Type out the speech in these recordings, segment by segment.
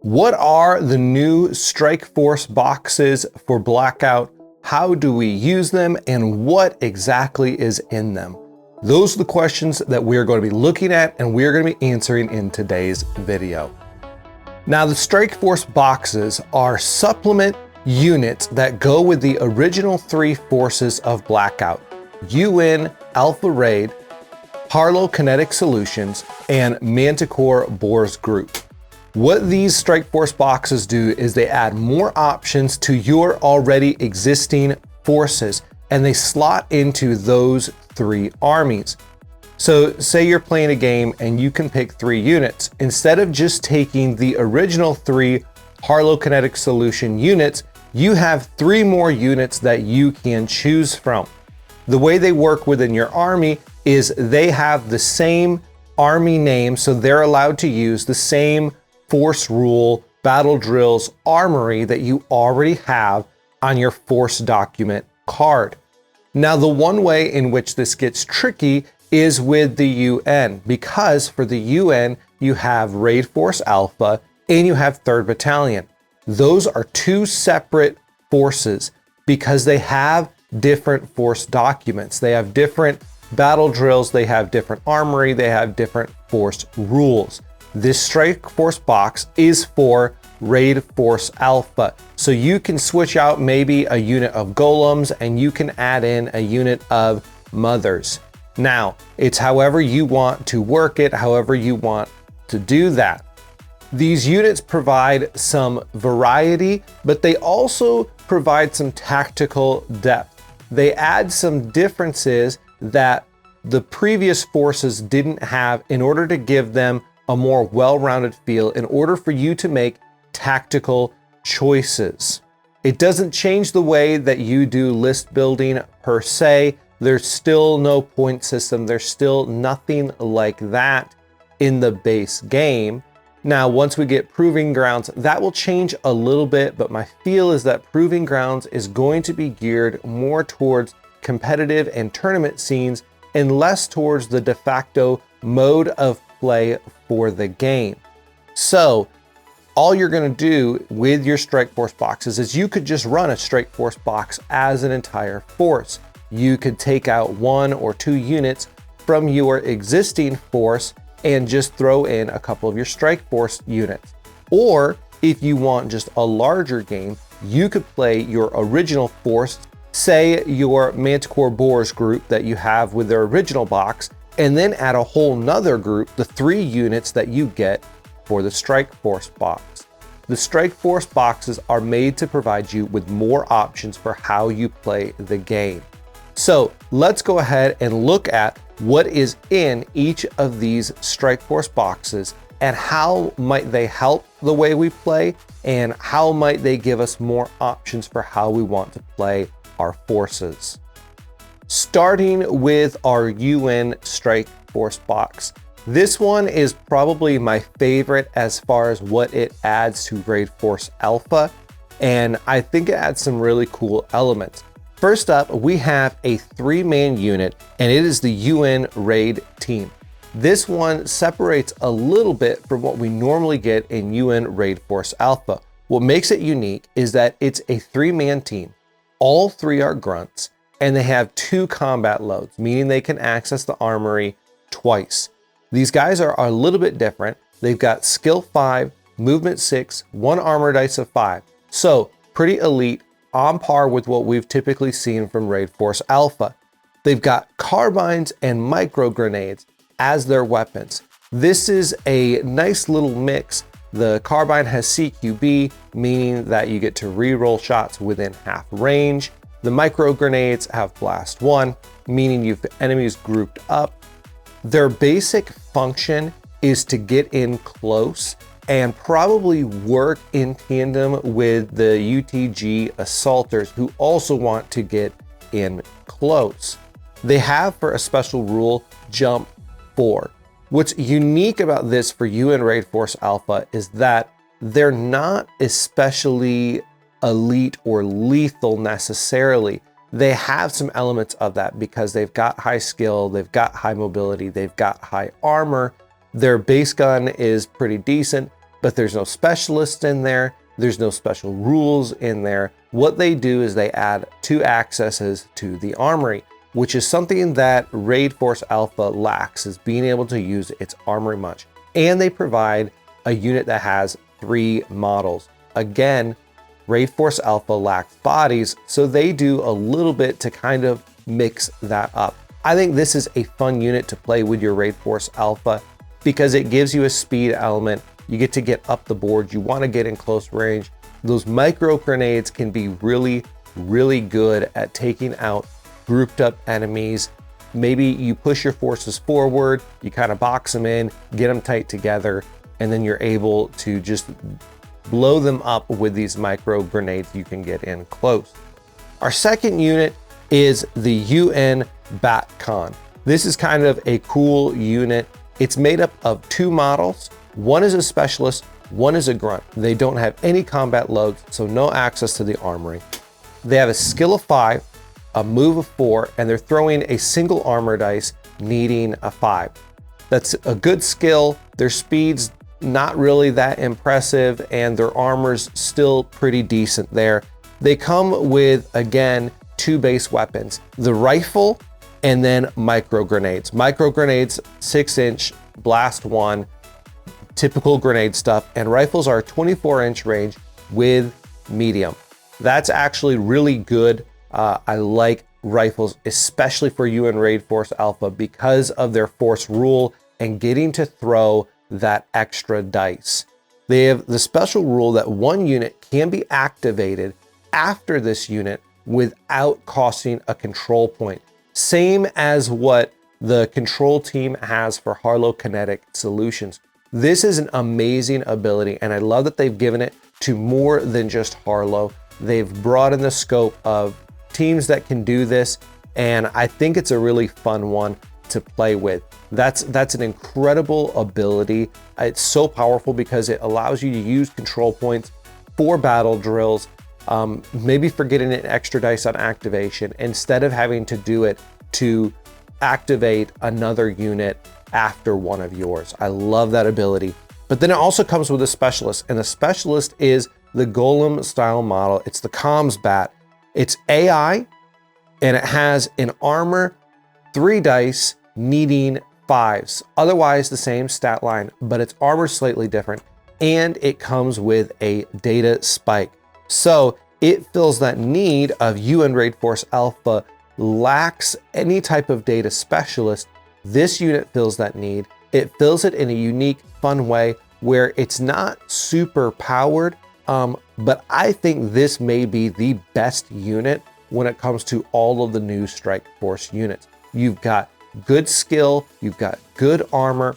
What are the new Strike Force boxes for BLKOUT? How do we use them, and what exactly is in them? Those are the questions that we're going to be looking at and we're going to be answering in today's video. Now, the Strike Force boxes are supplement units that go with the original three forces of BLKOUT: UN Alpha Raid, Harlow Kinetic Solutions, and Manticor Borz group. What these Strike Force boxes do is they add more options to your already existing forces, and they slot into those three armies. So say you're playing a game and you can pick 3 units. Instead of just taking the original 3 Harlow Kinetic Solution units, you have 3 more units that you can choose from. The way they work within your army is they have the same army name, so they're allowed to use the same force rule, battle drills, armory that you already have on your force document card. Now, the one way in which this gets tricky is with the UN, because for the UN, you have Raid Force Alpha and you have 3rd Battalion. Those are 2 separate forces because they have different force documents. They have different battle drills, they have different armory, they have different force rules. This Strike Force box is for Raid Force Alpha. So you can switch out maybe a unit of golems and you can add in a unit of mothers. Now, it's however you want to work it, however you want to do that. These units provide some variety, but they also provide some tactical depth. They add some differences that the previous forces didn't have in order to give them a more well-rounded feel, in order for you to make tactical choices. It doesn't change the way that you do list building per se. There's still no point system. There's still nothing like that in the base game. Now, once we get Proving Grounds, that will change a little bit, but my feel is that Proving Grounds is going to be geared more towards competitive and tournament scenes and less towards the de facto mode of play for the game. So all you're going to do with your Strike Force boxes is you could just run a Strike Force box as an entire force. You could take out 1 or 2 units from your existing force and just throw in a couple of your Strike Force units. Or if you want just a larger game, you could play your original force, say your Manticor Borz group that you have with their original box, and then add a whole nother group, the 3 units that you get for the Strike Force box. The Strike Force boxes are made to provide you with more options for how you play the game. So let's go ahead and look at what is in each of these Strike Force boxes and how might they help the way we play, and how might they give us more options for how we want to play our forces. Starting with our UN Strike Force box. This one is probably my favorite as far as what it adds to Raid Force Alpha, and I think it adds some really cool elements. First up, we have a 3-man unit, and it is the UN Raid team. This one separates a little bit from what we normally get in UN Raid Force Alpha. What makes it unique is that it's a 3-man team. All 3 are grunts, and they have 2 combat loads, meaning they can access the armory twice. These guys are a little bit different. They've got skill 5, movement 6, 1 armor dice of 5. So pretty elite, on par with what we've typically seen from Raid Force Alpha. They've got carbines and micro grenades as their weapons. This is a nice little mix. The carbine has CQB, meaning that you get to reroll shots within half range. The micro grenades have blast 1, meaning you've enemies grouped up. Their basic function is to get in close and probably work in tandem with the UTG assaulters, who also want to get in close. They have, for a special rule, jump 4. What's unique about this for UN Raid Force Alpha is that they're not especially elite or lethal necessarily. They have some elements of that because they've got high skill, they've got high mobility, they've got high armor. Their base gun is pretty decent, but there's no specialists in there. There's no special rules in there. What they do is they add 2 accesses to the armory, which is something that Raid Force Alpha lacks, is being able to use its armory much. And they provide a unit that has 3 models. Again, Raid Force Alpha lacks bodies, so they do a little bit to kind of mix that up. I think this is a fun unit to play with your Raid Force Alpha because it gives you a speed element. You get to get up the board. You want to get in close range. Those micro grenades can be really, really good at taking out grouped up enemies. Maybe you push your forces forward, you kind of box them in, get them tight together, and then you're able to just blow them up with these micro grenades you can get in close. Our second unit is the UN BATCON. This is kind of a cool unit. It's made up of 2 models. One is a specialist, one is a grunt. They don't have any combat loads, so no access to the armory. They have a skill of 5, a move of 4, and they're throwing a single armor dice needing a 5. That's a good skill. Their speed's not really that impressive, and their armor's still pretty decent there. They come with, again, 2 base weapons, the rifle and then micro grenades. Micro grenades, 6-inch, blast 1, typical grenade stuff, and rifles are 24-inch range with medium. That's actually really good. I like rifles, especially for UN Raid Force Alpha, because of their force rule and getting to throw that extra dice. They have the special rule that 1 unit can be activated after this unit without costing a control point. Same as what the control team has for Harlow Kinetic Solutions. This is an amazing ability, and I love that they've given it to more than just Harlow. They've broadened the scope of teams that can do this, and I think it's a really fun one to play with. That's an incredible ability. It's so powerful because it allows you to use control points for battle drills, maybe for getting an extra dice on activation instead of having to do it to activate another unit after one of yours. I love that ability. But then it also comes with a specialist, and the specialist is the Golem style model. It's the Comms Bat. It's AI, and it has an armor, 3 dice, needing 5s. Otherwise the same stat line, but its armor slightly different, and it comes with a data spike. So it fills that need of UN Raid Force Alpha lacks any type of data specialist. This unit fills that need. It fills it in a unique, fun way where it's not super powered, but I think this may be the best unit when it comes to all of the new Strike Force units. You've got good skill, you've got good armor.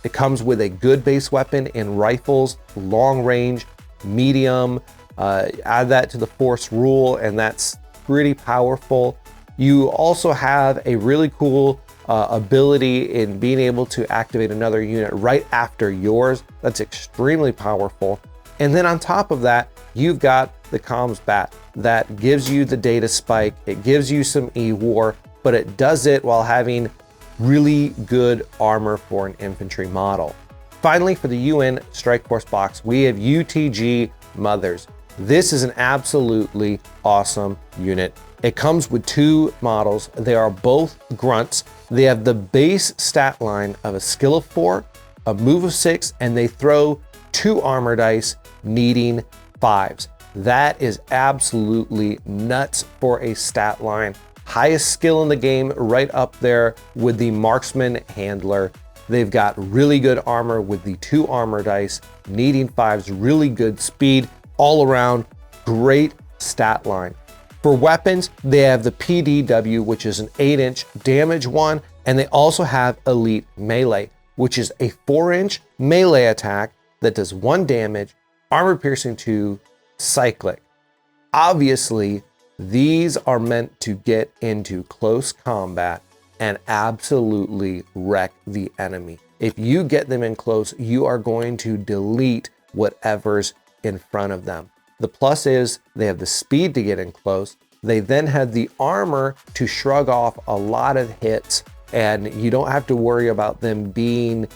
It comes with a good base weapon in rifles, long range, medium. Add that to the force rule, and that's pretty powerful. You also have a really cool ability in being able to activate another unit right after yours. That's extremely powerful. And then on top of that, you've got the Comms Bat that gives you the data spike. It gives you some E-War, but it does it while having really good armor for an infantry model. Finally, for the UN Strike Force box, we have UTG Mothers. This is an absolutely awesome unit. It comes with 2 models. They are both grunts. They have the base stat line of a skill of 4, a move of 6, and they throw 2 armor dice needing 5s. That is absolutely nuts for a stat line. Highest skill in the game, right up there with the marksman handler. They've got really good armor with the 2 armor dice, needing 5s, really good speed, all around great stat line. For weapons, they have the PDW, which is an 8-inch damage one, and they also have Elite Melee, which is a 4-inch melee attack that does 1 damage, armor piercing 2, cyclic. Obviously, these are meant to get into close combat and absolutely wreck the enemy. If you get them in close, you are going to delete whatever's in front of them. The plus is they have the speed to get in close. They then have the armor to shrug off a lot of hits, and you don't have to worry about them being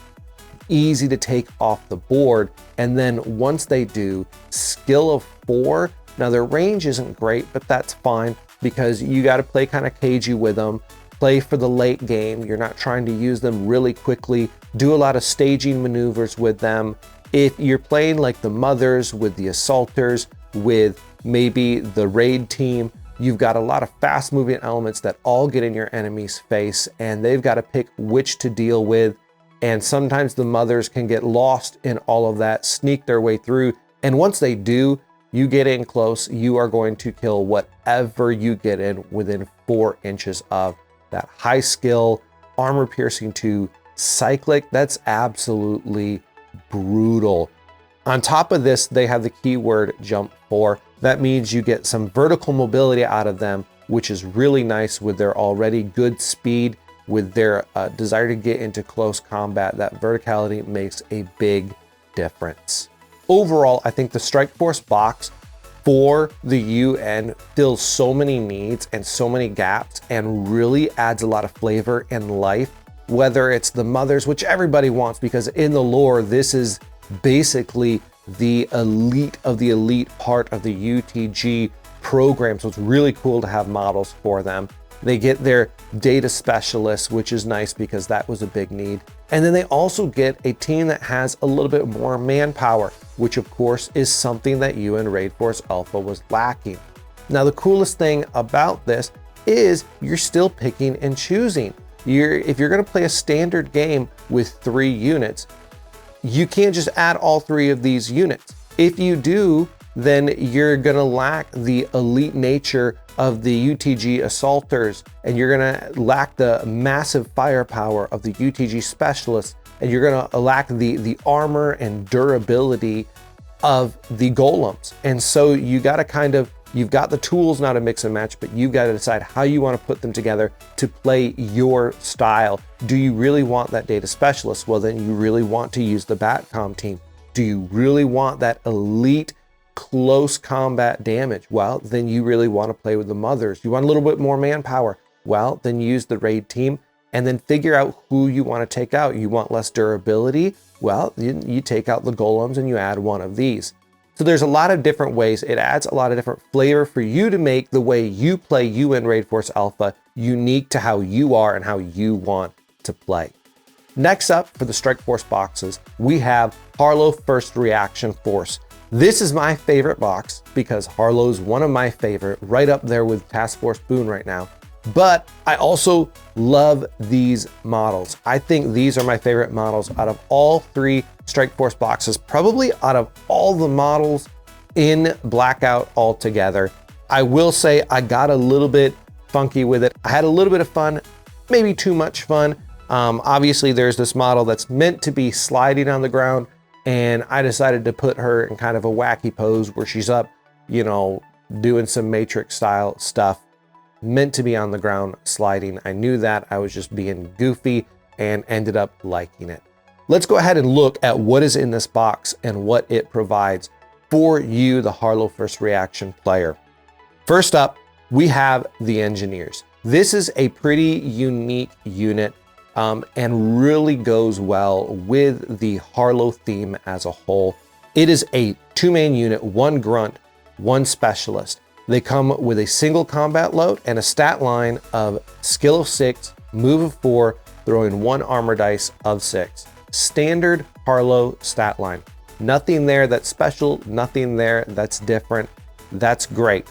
easy to take off the board. And then once they do, skill of 4. Now their range isn't great, but that's fine because you got to play kind of cagey with them, play for the late game. You're not trying to use them really quickly, do a lot of staging maneuvers with them. If you're playing like the mothers with the assaulters, with maybe the raid team, you've got a lot of fast moving elements that all get in your enemy's face and they've got to pick which to deal with. And sometimes the mothers can get lost in all of that, sneak their way through. And once they do, you get in close, you are going to kill whatever you get in within 4 inches of. That high skill, armor piercing 2, cyclic, that's absolutely brutal. On top of this, they have the keyword jump 4. That means you get some vertical mobility out of them, which is really nice with their already good speed, with their desire to get into close combat. That verticality makes a big difference. Overall, I think the Strike Force box for the UN fills so many needs and so many gaps and really adds a lot of flavor and life, whether it's the mothers, which everybody wants because in the lore, this is basically the elite of the elite part of the UTG program. So it's really cool to have models for them. They get their data specialists, which is nice because that was a big need. And then they also get a team that has a little bit more manpower, which of course is something that UN Raid Force Alpha was lacking. Now, the coolest thing about this is you're still picking and choosing. If you're gonna play a standard game with 3 units, you can't just add all 3 of these units. If you do, then you're gonna lack the elite nature of the UTG assaulters, and you're gonna lack the massive firepower of the UTG specialists, and you're gonna lack the armor and durability of the golems. And so you gotta you've got the tools now to mix and match, but you've got to decide how you want to put them together to play your style. Do you really want that data specialist? Well, then you really want to use the BATCOM team. Do you really want that elite close combat damage? Well, then you really want to play with the mothers. You want a little bit more manpower? Well, then use the raid team and then figure out who you want to take out. You want less durability? Well, you take out the golems and you add one of these. So there's a lot of different ways. It adds a lot of different flavor for you to make the way you play UN Raid Force Alpha unique to how you are and how you want to play. Next up for the Strike Force boxes, we have Harlow First Reaction Force. This is my favorite box because Harlow's one of my favorite, right up there with Task Force Boone right now. But I also love these models. I think these are my favorite models out of all 3 Strike Force boxes, probably out of all the models in BLKOUT altogether. I will say I got a little bit funky with it. I had a little bit of fun, maybe too much fun. Obviously there's this model that's meant to be sliding on the ground, and I decided to put her in kind of a wacky pose where she's up, you know, doing some Matrix style stuff, meant to be on the ground sliding. I knew that. I was just being goofy and ended up liking it. Let's go ahead and look at what is in this box and what it provides for you, the Harlow First Reaction player. First up, we have the Engineers. This is a pretty unique unit and really goes well with the Harlow theme as a whole. It is a 2-man unit, 1 grunt, 1 specialist. They come with a single combat load and a stat line of skill of 6, move of 4, throwing 1 armor dice of 6. Standard Harlow stat line. Nothing there that's special, nothing there that's different. That's great.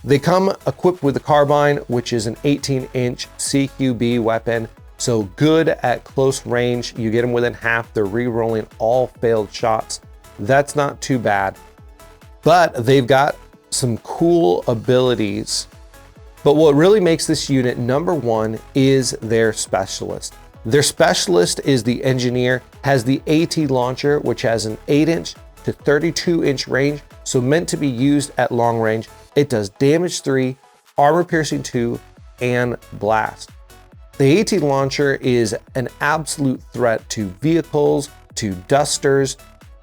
They come equipped with a carbine, which is an 18-inch CQB weapon. So good at close range. You get them within half. They're re-rolling all failed shots. That's not too bad. But they've got some cool abilities. But what really makes this unit number 1 is their specialist. Their specialist is the Engineer, has the AT launcher, which has an 8-inch to 32-inch range, so meant to be used at long range. It does damage 3, armor piercing 2, and blast. The AT launcher is an absolute threat to vehicles, to dusters,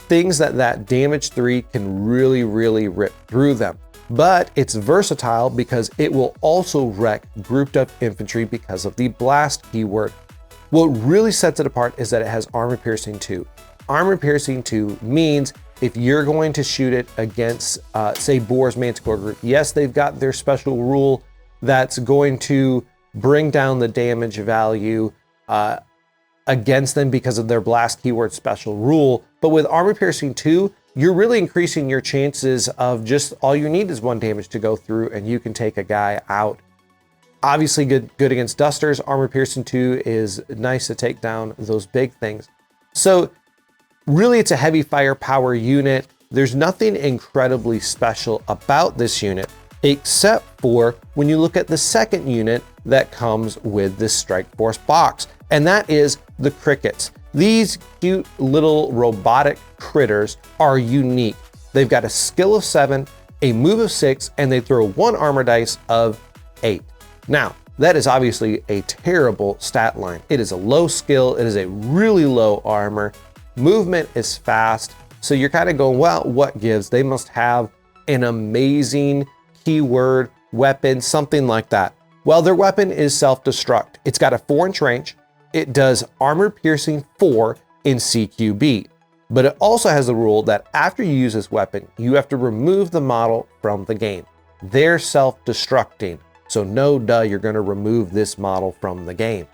things that damage 3 can really rip through them. But it's versatile because it will also wreck grouped up infantry because of the blast keyword. What really sets it apart is that it has armor piercing 2. Armor piercing 2 means if you're going to shoot it against, say, Borz Manticor group, yes, they've got their special rule that's going to bring down the damage value against them because of their blast keyword special rule. But with armor piercing 2, you're really increasing your chances of just all you need is 1 damage to go through and you can take a guy out. Obviously good against dusters. Armor piercing 2 is nice to take down those big things. So really it's a heavy firepower unit. There's nothing incredibly special about this unit, except for when you look at the second unit that comes with this Strike Force box, and that is the crickets. These cute little robotic critters are unique. They've got a skill of 7, a move of 6, and they throw 1 armor dice of 8. Now, that is obviously a terrible stat line. It is a low skill, it is a really low armor, movement is fast, so you're kind of going, well, what gives? They must have an amazing keyword weapon, something like that. Well, their weapon is self-destruct. It's got a 4-inch range. It does armor piercing 4 in CQB, but it also has the rule that after you use this weapon, you have to remove the model from the game. They're self-destructing, so no duh, you're going to remove this model from the game.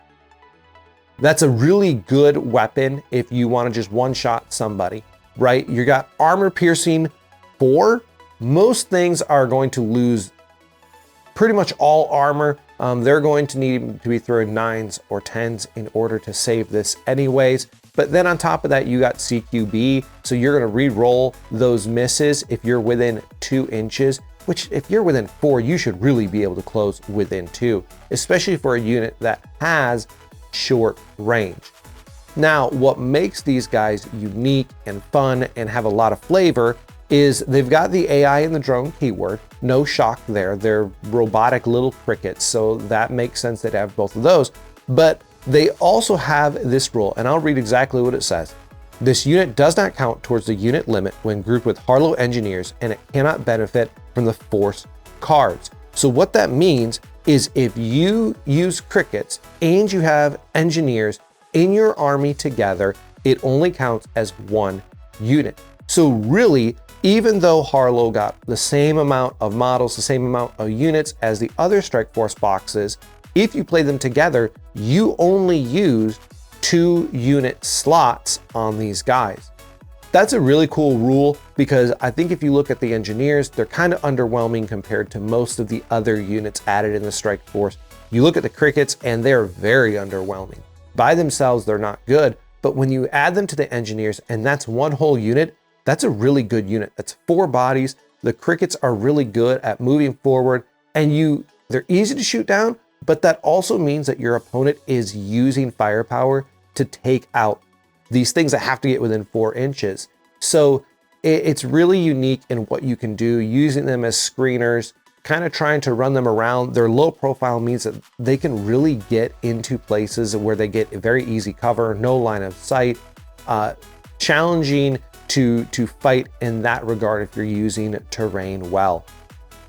That's a really good weapon if you want to just one-shot somebody, right? You got armor piercing 4. Most things are going to lose pretty much all armor. They're going to need to be throwing 9s or 10s in order to save this anyways. But then on top of that, you got CQB. So you're going to re-roll those misses if you're within 2 inches, which if you're within 4, you should really be able to close within 2, especially for a unit that has short range. Now, what makes these guys unique and fun and have a lot of flavor is they've got the AI and the drone keyword. No shock there. They're robotic little crickets, so that makes sense they'd have both of those. But they also have this rule, and I'll read exactly what it says. This unit does not count towards the unit limit when grouped with Harlow engineers, and it cannot benefit from the force cards. So what that means is if you use crickets and you have engineers in your army together, it only counts as 1 unit. So really, even though Harlow got the same amount of models, the same amount of units as the other Strike Force boxes, if you play them together, you only use 2 unit slots on these guys. That's a really cool rule because I think if you look at the engineers, they're kind of underwhelming compared to most of the other units added in the Strike Force. You look at the crickets and they're very underwhelming. By themselves, they're not good, but when you add them to the engineers and that's 1 whole unit, that's a really good unit. That's 4 bodies. The crickets are really good at moving forward and they're easy to shoot down, but that also means that your opponent is using firepower to take out these things that have to get within 4 inches. So it's really unique in what you can do, using them as screeners, kind of trying to run them around. Their low profile means that they can really get into places where they get very easy cover, no line of sight, challenging to fight in that regard if you're using terrain well.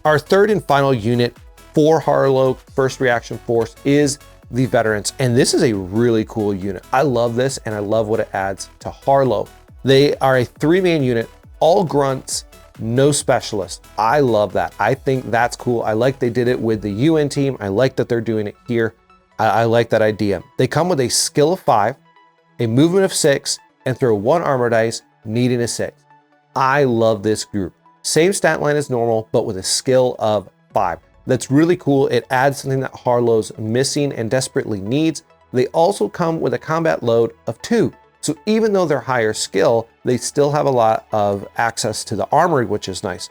Our third and final unit for Harlow First Reaction Force is the Veterans, and this is a really cool unit. I love this and I love what it adds to Harlow. They are a 3-man unit, all grunts, no specialists. I love that. I think that's cool. I like they did it with the UN team. I like that they're doing it here. I like that idea. They come with a skill of 5, a movement of 6, and throw 1 armor dice, needing a 6. I love this group. Same stat line as normal, but with a skill of 5. That's really cool. It adds something that Harlow's missing and desperately needs. They also come with a combat load of 2. So even though they're higher skill, they still have a lot of access to the armory, which is nice.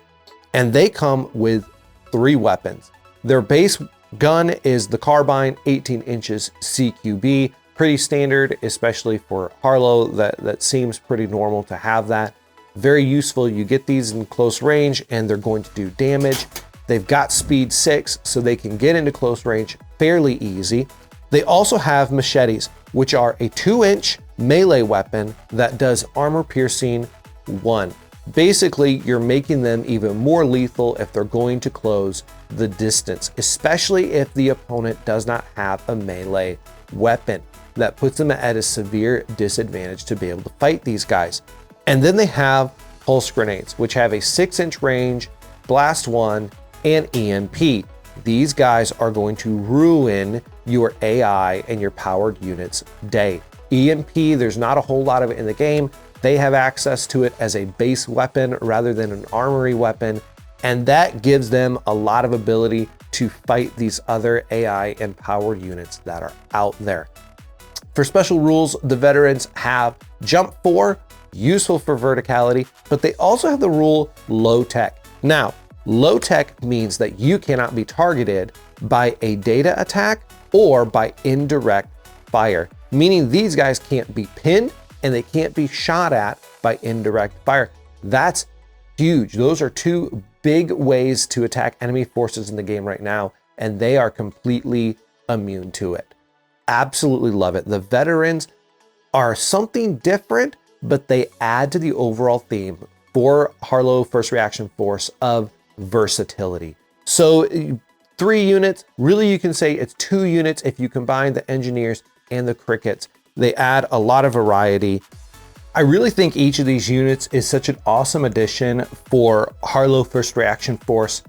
And they come with 3 weapons. Their base gun is the carbine, 18 inches CQB. Pretty standard, especially for Harlow. That seems pretty normal to have that. Very useful. You get these in close range and they're going to do damage. They've got speed 6, so they can get into close range fairly easy. They also have machetes, which are a 2-inch melee weapon that does armor piercing 1. Basically, you're making them even more lethal if they're going to close the distance, especially if the opponent does not have a melee weapon. that puts them at a severe disadvantage to be able to fight these guys. And then they have pulse grenades, which have a 6-inch range, blast 1, and EMP. These guys are going to ruin your AI and your powered units' day. EMP, there's not a whole lot of it in the game. They have access to it as a base weapon rather than an armory weapon, and that gives them a lot of ability to fight these other AI and powered units that are out there. For special rules, the veterans have jump 4, useful for verticality, but they also have the rule low tech. Now, low tech means that you cannot be targeted by a data attack or by indirect fire, meaning these guys can't be pinned and they can't be shot at by indirect fire. That's huge. Those are two big ways to attack enemy forces in the game right now, and they are completely immune to it. Absolutely love it. The veterans are something different, but they add to the overall theme for Harlow First Reaction Force of versatility. So 3 units, really you can say it's 2 units if you combine the engineers and the crickets. They add a lot of variety. I really think each of these units is such an awesome addition for Harlow First Reaction Force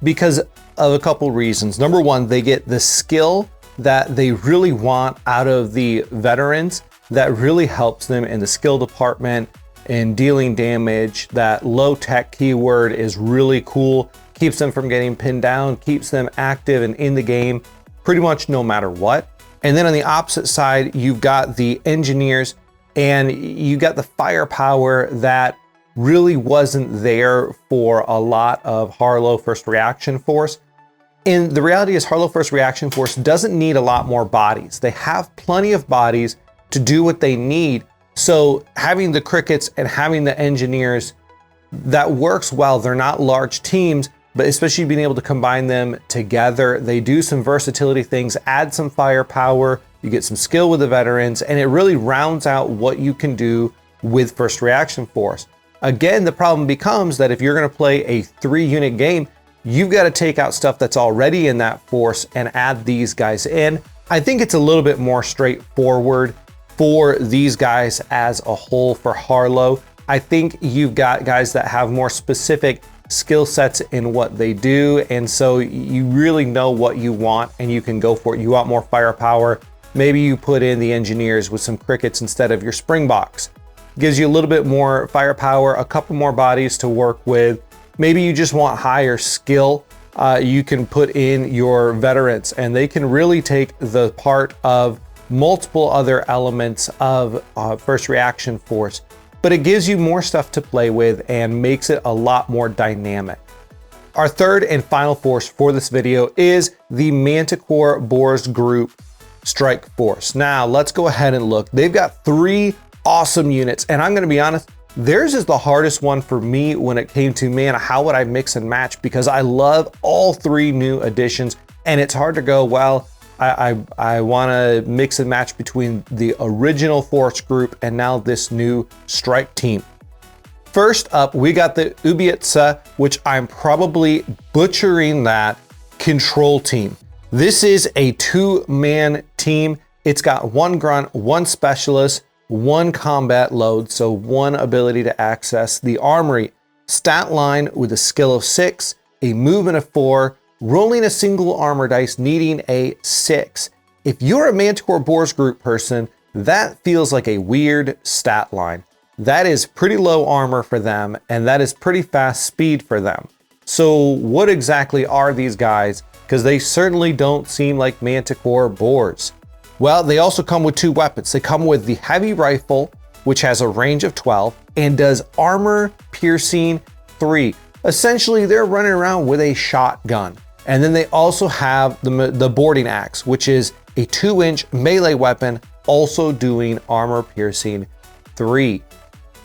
because of a couple reasons. Number one, they get the skill that they really want out of the veterans that really helps them in the skill department in dealing damage. That low tech keyword is really cool, keeps them from getting pinned down, keeps them active and in the game pretty much no matter what. And then on the opposite side, you've got the engineers and you got the firepower that really wasn't there for a lot of Harlow First Reaction Force. And the reality is Harlow First Reaction Force doesn't need a lot more bodies. They have plenty of bodies to do what they need. So having the crickets and having the engineers, that works well. They're not large teams, but especially being able to combine them together, they do some versatility things, add some firepower, you get some skill with the veterans, and it really rounds out what you can do with First Reaction Force. Again, the problem becomes that if you're gonna play a 3-unit game, you've got to take out stuff that's already in that force and add these guys in. I think it's a little bit more straightforward for these guys as a whole for Harlow. I think you've got guys that have more specific skill sets in what they do, and so you really know what you want and you can go for it. You want more firepower, maybe you put in the engineers with some crickets instead of your Springboks. Gives you a little bit more firepower, a couple more bodies to work with. Maybe you just want higher skill. You can put in your veterans and they can really take the part of multiple other elements of First Reaction Force, but it gives you more stuff to play with and makes it a lot more dynamic. Our third and final force for this video is the Manticor Borz Group Strike Force. Now let's go ahead and look. They've got 3 awesome units, and I'm gonna be honest, theirs is the hardest one for me when it came to, man, how would I mix and match? Because I love all 3 new additions, and it's hard to go, well, I want to mix and match between the original force group and now this new strike team. First up, we got the Ubietsa, which I'm probably butchering that, control team. This is a 2-man team. It's got 1 grunt, 1 specialist, 1 combat load, so 1 ability to access the armory. Stat line with a skill of 6, a movement of 4, rolling a single armor dice, needing a 6. If you're a Manticor Borz Group person, that feels like a weird stat line. That is pretty low armor for them, and that is pretty fast speed for them. So what exactly are these guys? Because they certainly don't seem like Manticor Borz. Well, they also come with 2 weapons. They come with the heavy rifle, which has a range of 12 and does armor piercing 3. Essentially, they're running around with a shotgun. And then they also have the boarding axe, which is a 2-inch melee weapon, also doing armor piercing 3.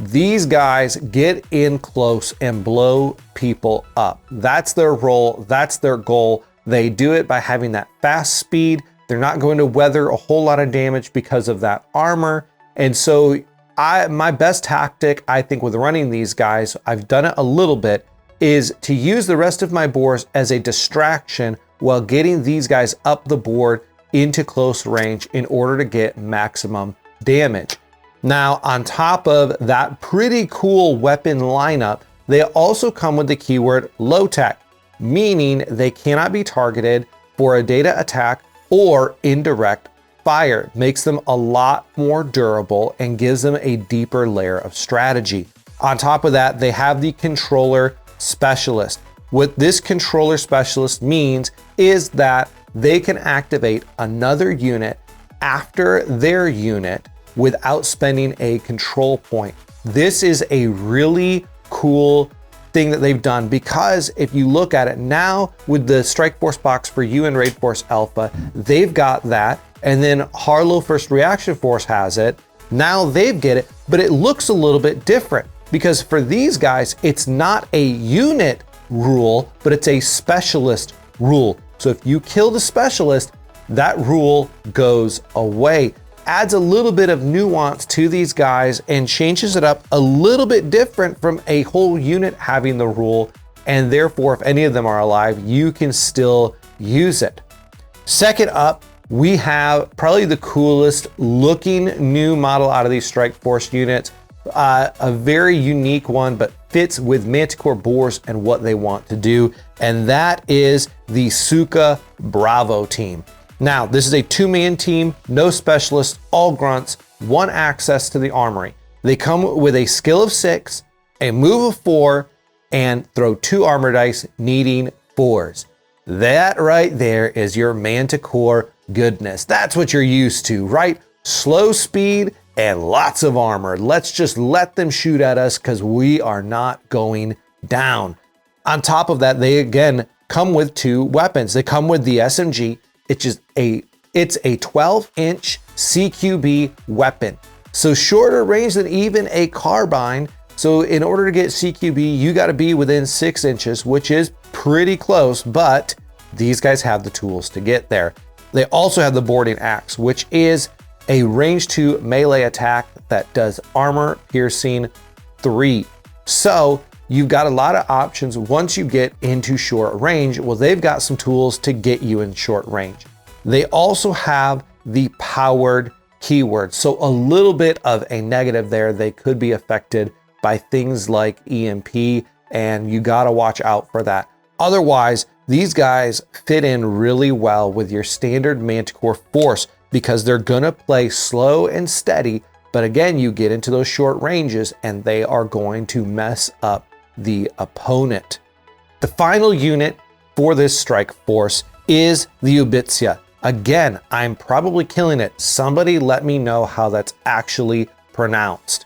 These guys get in close and blow people up. That's their role, that's their goal. They do it by having that fast speed. They're not going to weather a whole lot of damage because of that armor. And so my best tactic, I think, with running these guys, I've done it a little bit, is to use the rest of my Borz as a distraction while getting these guys up the board into close range in order to get maximum damage. Now, on top of that pretty cool weapon lineup, they also come with the keyword low tech, meaning they cannot be targeted for a data attack or indirect fire. Makes them a lot more durable and gives them a deeper layer of strategy. On top of that, they have the controller specialist. What this controller specialist means is that they can activate another unit after their unit without spending a control point. This is a really cool thing that they've done, because if you look at it now with the Strike Force box for you and Raid Force Alpha, they've got that, and then Harlow First Reaction Force has it. Now they've get it, but it looks a little bit different because for these guys, it's not a unit rule, but it's a specialist rule. So if you kill the specialist, that rule goes away. Adds a little bit of nuance to these guys and changes it up a little bit different from a whole unit having the rule, and therefore if any of them are alive, you can still use it. Second up, we have probably the coolest looking new model out of these Strike Force units, a very unique one, but fits with Manticor Borz and what they want to do, and that is the Suka Bravo team. Now, this is a 2-man team, no specialists, all grunts, 1 access to the armory. They come with a skill of 6, a move of 4, and throw 2 armor dice, needing 4s. That right there is your Manticor goodness. That's what you're used to, right? Slow speed and lots of armor. Let's just let them shoot at us because we are not going down. On top of that, they again come with 2 weapons. They come with the SMG. It's a 12-inch CQB weapon. So shorter range than even a carbine. So in order to get CQB, you got to be within 6 inches, which is pretty close, but these guys have the tools to get there. They also have the boarding axe, which is a range 2 melee attack that does armor piercing 3. So you've got a lot of options once you get into short range. Well, they've got some tools to get you in short range. They also have the powered keyword. So a little bit of a negative there. They could be affected by things like EMP, and you got to watch out for that. Otherwise, these guys fit in really well with your standard Manticor force because they're gonna play slow and steady, but again, you get into those short ranges and they are going to mess up the opponent. The final unit for this strike force is the Ubitsia. Again, I'm probably killing it. Somebody let me know how that's actually pronounced.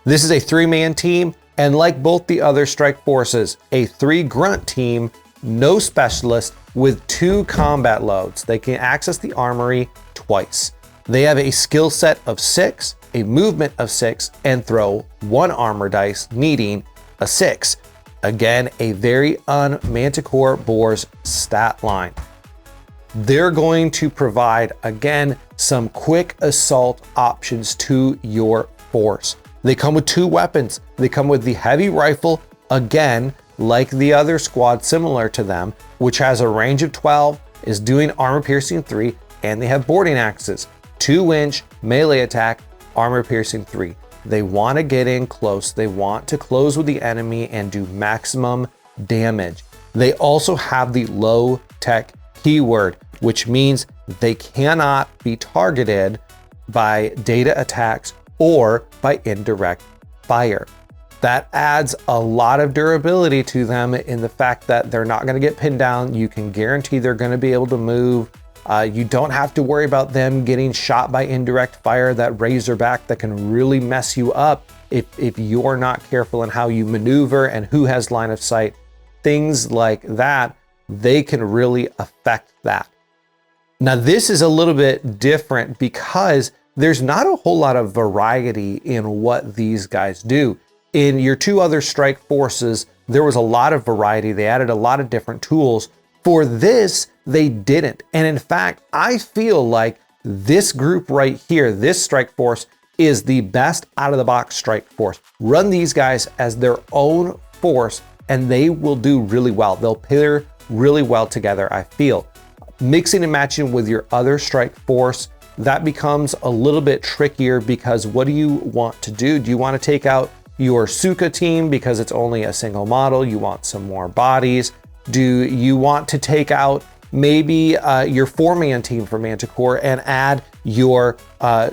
This is a 3-man team, and like both the other strike forces, a 3 grunt team, no specialist, with 2 combat loads. They can access the armory twice. They have a skill set of 6, a movement of 6, and throw 1 armor dice, needing a 6. Again, a very un-Manticor Borz stat line. They're going to provide, again, some quick assault options to your force. They come with 2 weapons. They come with the heavy rifle, again, like the other squad similar to them, which has a range of 12, is doing armor piercing 3, and they have boarding axes, 2-inch melee attack, armor piercing 3. They want to get in close. They want to close with the enemy and do maximum damage. They also have the low tech keyword, which means they cannot be targeted by data attacks or by indirect fire. That adds a lot of durability to them in the fact that they're not going to get pinned down. You can guarantee they're going to be able to move. You don't have to worry about them getting shot by indirect fire, that razorback that can really mess you up if you're not careful in how you maneuver and who has line of sight. Things like that, they can really affect that. Now, this is a little bit different because there's not a whole lot of variety in what these guys do. In your 2 other strike forces, there was a lot of variety. They added a lot of different tools. For this, they didn't. And in fact, I feel like this group right here, this strike force, is the best out of the box strike force. Run these guys as their own force and they will do really well. They'll pair really well together, I feel. mixing and matching with your other strike force, that becomes a little bit trickier because what do you want to do? Do you want to take out your Suka team because it's only a single model? You want some more bodies? Do you want to take out maybe your 4-man team for Manticor and add your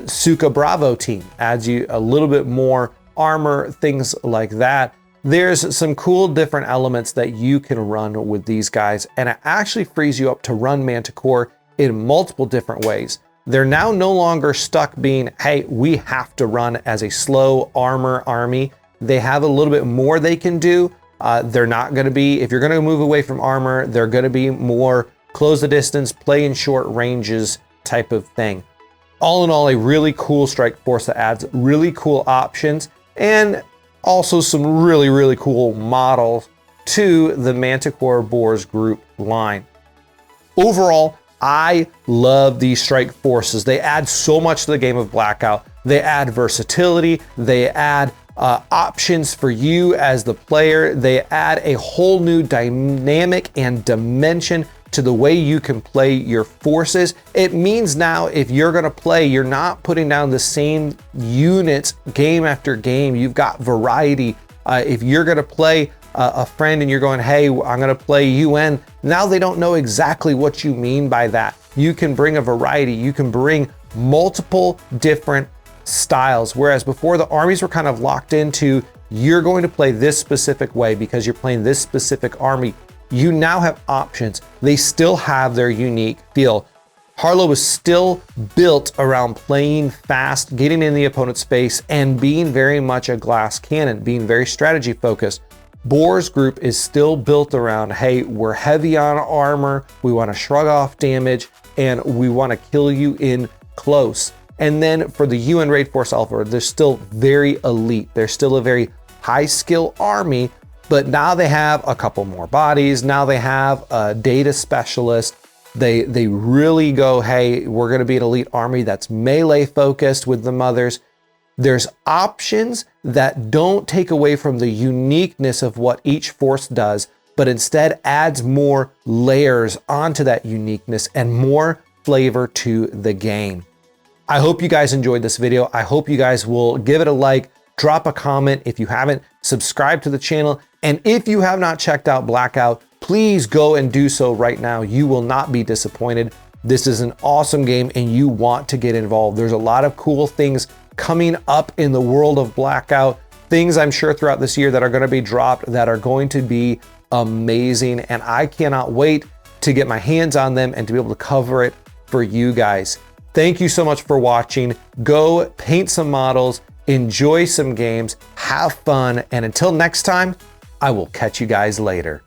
Suka Bravo team? Adds you a little bit more armor, things like that. There's some cool different elements that you can run with these guys, and it actually frees you up to run Manticor in multiple different ways. They're now no longer stuck being, hey, we have to run as a slow armor army. They have a little bit more they can do. They're not going to be, if you're going to move away from armor, they're going to be more close the distance, play in short ranges type of thing. All in all, a really cool strike force that adds really cool options and also some really, really cool models to the Manticor Borz group line. Overall, I love these strike forces. They add so much to the game of BLKOUT. They add versatility. They add options for you as the player. They add a whole new dynamic and dimension to the way you can play your forces. It means now if you're gonna play, you're not putting down the same units game after game. You've got variety. If you're gonna play a friend and you're going, hey, I'm gonna play UN, now they don't know exactly what you mean by that. You can bring a variety, you can bring multiple different styles, whereas before the armies were kind of locked into, you're going to play this specific way because you're playing this specific army. You now have options. They still have their unique feel. Harlow is still built around playing fast, getting in the opponent's face, and being very much a glass cannon, being very strategy focused. Borz group is still built around, hey, we're heavy on armor, we want to shrug off damage, and we want to kill you in close. And then for the UN Raid Force Alpha, they're still very elite. They're still a very high skill army, but now they have a couple more bodies. Now they have a data specialist. They really go, hey, we're going to be an elite army that's melee focused with the mothers. There's options that don't take away from the uniqueness of what each force does, but instead adds more layers onto that uniqueness and more flavor to the game. I hope you guys enjoyed this video. I hope you guys will give it a like, drop a comment if you haven't, subscribe to the channel, and if you have not checked out BLKOUT, please go and do so right now. You will not be disappointed. This is an awesome game and you want to get involved. There's a lot of cool things coming up in the world of BLKOUT, things I'm sure throughout this year that are going to be dropped that are going to be amazing, and I cannot wait to get my hands on them and to be able to cover it for you guys. Thank you so much for watching. Go paint some models, enjoy some games, have fun, and until next time, I will catch you guys later.